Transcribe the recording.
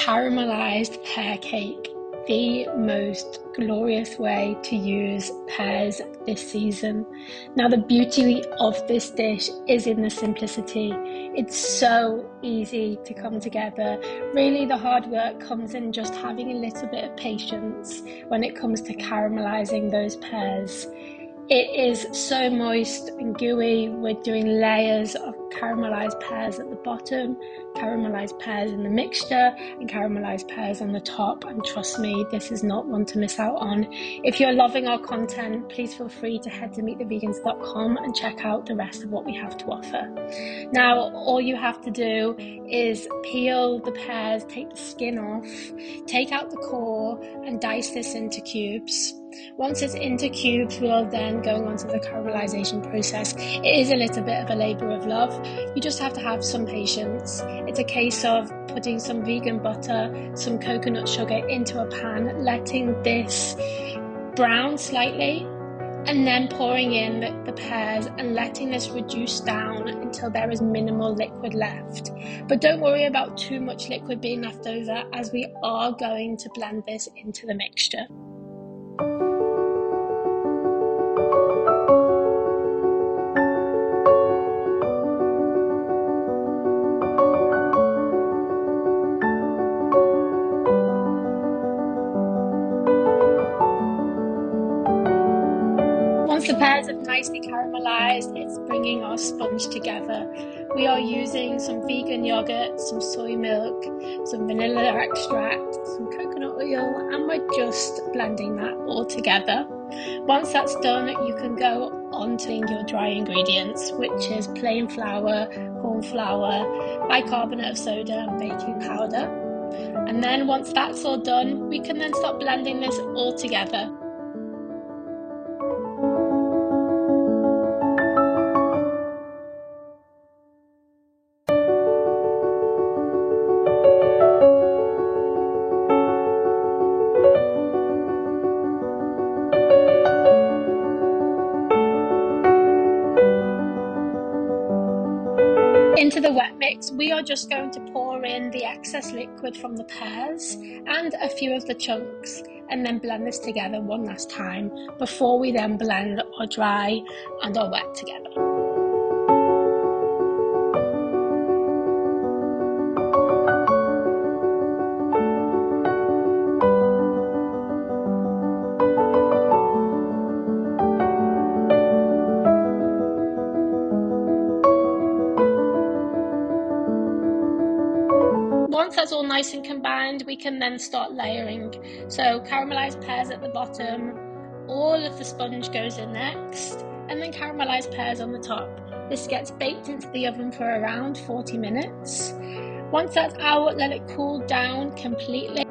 Caramelized pear cake, the most glorious way to use pears this season. Now, the beauty of this dish is in the simplicity. It's so easy to come together. Really, the hard work comes in just having a little bit of patience when it comes to caramelizing those pears. It is so moist and gooey. We're doing layers of caramelized pears at the bottom, caramelized pears in the mixture, and caramelized pears on the top. And trust me, this is not one to miss out on. If you're loving our content, please feel free to head to meetvegans.com and check out the rest of what we have to offer. Now, all you have to do is peel the pears, take the skin off, take out the core, and dice this into cubes. Once it's into cubes, we are then going on to the caramelization process. It is a little bit of a labor of love. You just have to have some patience. It's a case of putting some vegan butter, some coconut sugar into a pan, letting this brown slightly, and then pouring in the pears and letting this reduce down until there is minimal liquid left. But don't worry about too much liquid being left over, as we are going to blend this into the mixture. Once the pears have nicely caramelized, it's bringing our sponge together. We are using some vegan yogurt, some soy milk, some vanilla extract, some coconut oil, and we're just blending that all together. Once that's done, you can go on to your dry ingredients, which is plain flour, corn flour, bicarbonate of soda, and baking powder. And then once that's all done, we can then start blending this all together. Into the wet mix, we are just going to pour in the excess liquid from the pears and a few of the chunks, and then blend this together one last time before we then blend our dry and our wet together. Once that's all nice and combined, we can then start layering. So caramelized pears at the bottom, all of the sponge goes in next, and then caramelized pears on the top. This gets baked into the oven for around 40 minutes. Once that's out, let it cool down completely,